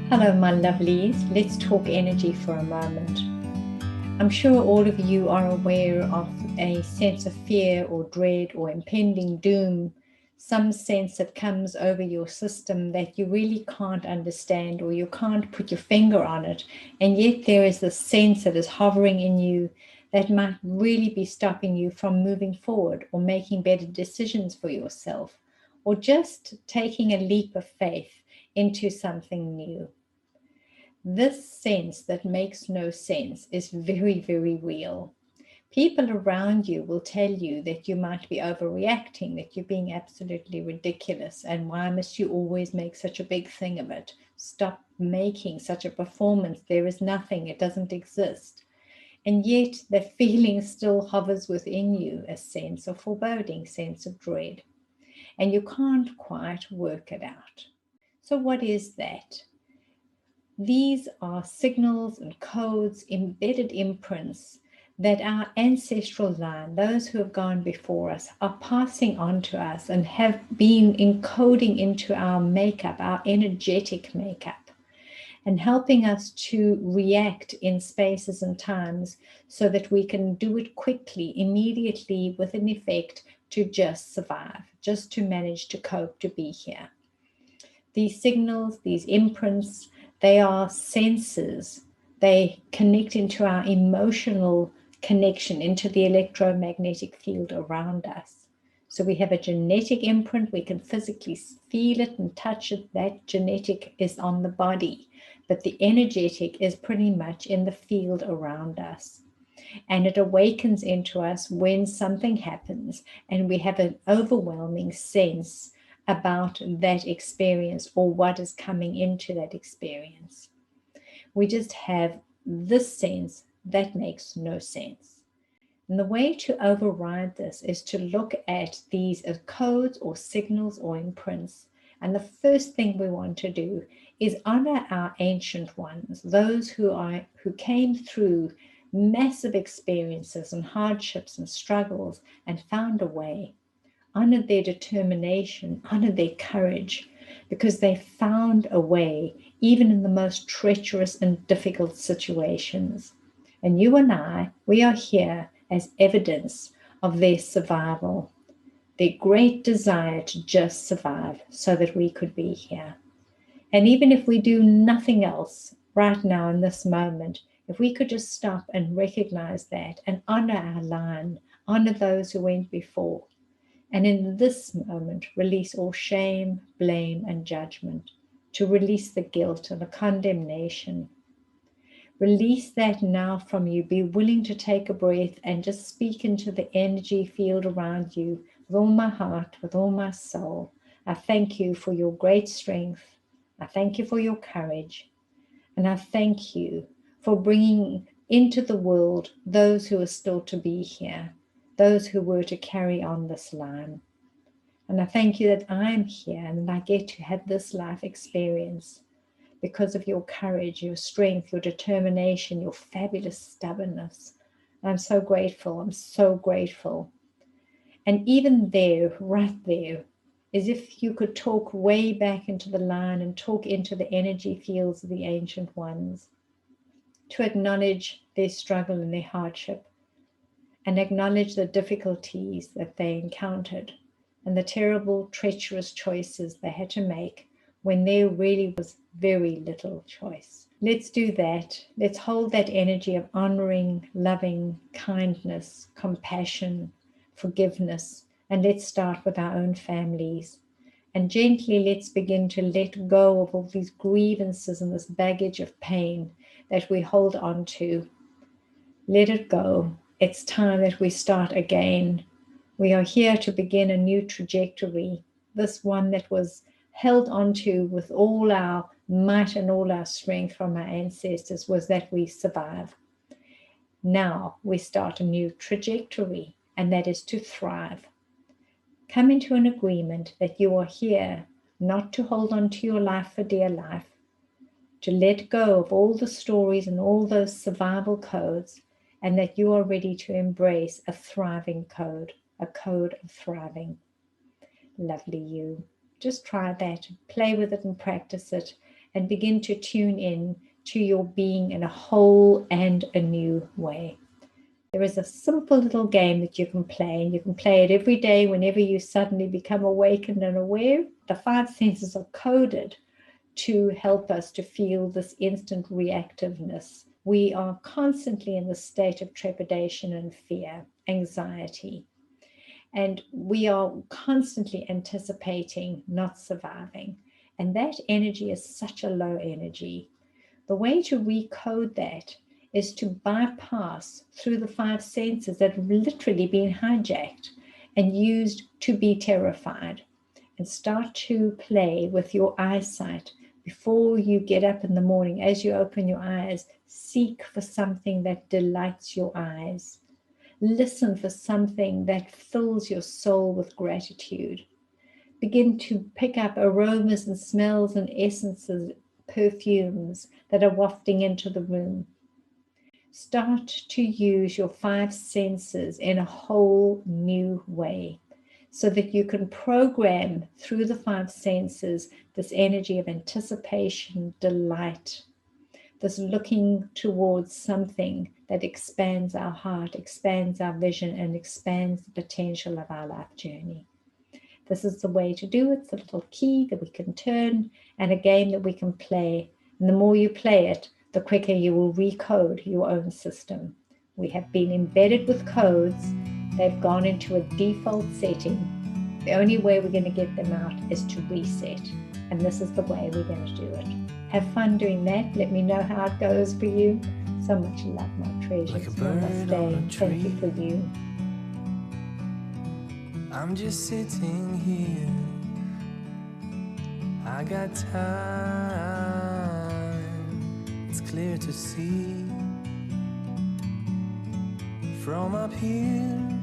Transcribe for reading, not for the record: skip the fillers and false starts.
Hello, my lovelies. Let's talk energy for a moment. I'm sure all of you are aware of a sense of fear or dread or impending doom, some sense that comes over your system that you really can't understand or you can't put your finger on it. And yet there is this sense that is hovering in you that might really be stopping you from moving forward or making better decisions for yourself, or just taking a leap of faith into something new. This sense that makes no sense is very, very real. People around you will tell you that you might be overreacting, that you're being absolutely ridiculous, and why must you always make such a big thing of it? Stop making such a performance. There is nothing, it doesn't exist. And yet that feeling still hovers within you, a sense of foreboding, sense of dread. And you can't quite work it out. So what is that? These are signals and codes, embedded imprints that our ancestral line, those who have gone before us, are passing on to us and have been encoding into our makeup, our energetic makeup, and helping us to react in spaces and times so that we can do it quickly, immediately, with an effect to just survive, just to manage to cope, to be here. These signals, these imprints, they are sensors. They connect into our emotional connection, into the electromagnetic field around us. So we have a genetic imprint. We can physically feel it and touch it. That genetic is on the body, but the energetic is pretty much in the field around us. And it awakens into us when something happens and we have an overwhelming sense about that experience or what is coming into that experience. We just have this sense that makes no sense. And the way to override this is to look at these as codes or signals or imprints. And the first thing we want to do is honor our ancient ones, those who came through massive experiences and hardships and struggles and found a way. Honor their determination, honor their courage, because they found a way, even in the most treacherous and difficult situations. And you and I, we are here as evidence of their survival, their great desire to just survive so that we could be here. And even if we do nothing else right now in this moment, if we could just stop and recognize that and honor our line, honor those who went before, and in this moment, release all shame, blame, and judgment, to release the guilt and the condemnation. Release that now from you. Be willing to take a breath and just speak into the energy field around you with all my heart, with all my soul. I thank you for your great strength. I thank you for your courage. And I thank you for bringing into the world those who are still to be here, those who were to carry on this line. And I thank you that I'm here and I get to have this life experience because of your courage, your strength, your determination, your fabulous stubbornness. I'm so grateful. I'm so grateful. And even there, right there, as if you could talk way back into the line and talk into the energy fields of the ancient ones, to acknowledge their struggle and their hardship, and acknowledge the difficulties that they encountered and the terrible, treacherous choices they had to make when there really was very little choice. Let's do that. Let's hold that energy of honoring, loving, kindness, compassion, forgiveness, and let's start with our own families. And gently let's begin to let go of all these grievances and this baggage of pain that we hold on to. Let it go. It's time that we start again. We are here to begin a new trajectory, this one that was held onto with all our might and all our strength from our ancestors, was that we survive. Now we start a new trajectory, and that is to thrive. Come into an agreement that you are here not to hold on to your life for dear life, to let go of all the stories and all those survival codes, and that you are ready to embrace a thriving code, a code of thriving. Lovely you. Just try that, play with it and practice it, and begin to tune in to your being in a whole and a new way. There is a simple little game that you can play, and you can play it every day whenever you suddenly become awakened and aware. The 5 senses are coded to help us to feel this instant reactiveness. We are constantly in the state of trepidation and fear, anxiety, and we are constantly anticipating not surviving. And that energy is such a low energy. The way to recode that is to bypass through the 5 senses that have literally been hijacked and used to be terrified, and start to play with your eyesight. Before you get up in the morning, as you open your eyes, seek for something that delights your eyes. Listen for something that fills your soul with gratitude. Begin to pick up aromas and smells and essences, perfumes that are wafting into the room. Start to use your 5 senses in a whole new way, so that you can program through the 5 senses this energy of anticipation, delight, this looking towards something that expands our heart, expands our vision, and expands the potential of our life journey. This is the way to do it. It's a little key that we can turn and a game that we can play. And the more you play it, the quicker you will recode your own system. We have been embedded with codes. They've gone into a default setting. The only way we're going to get them out is to reset. And this is the way we're going to do it. Have fun doing that. Let me know how it goes for you. So much love, my treasures. Like a bird on a tree. Thank you for you. I'm just sitting here. I got time. It's clear to see from up here.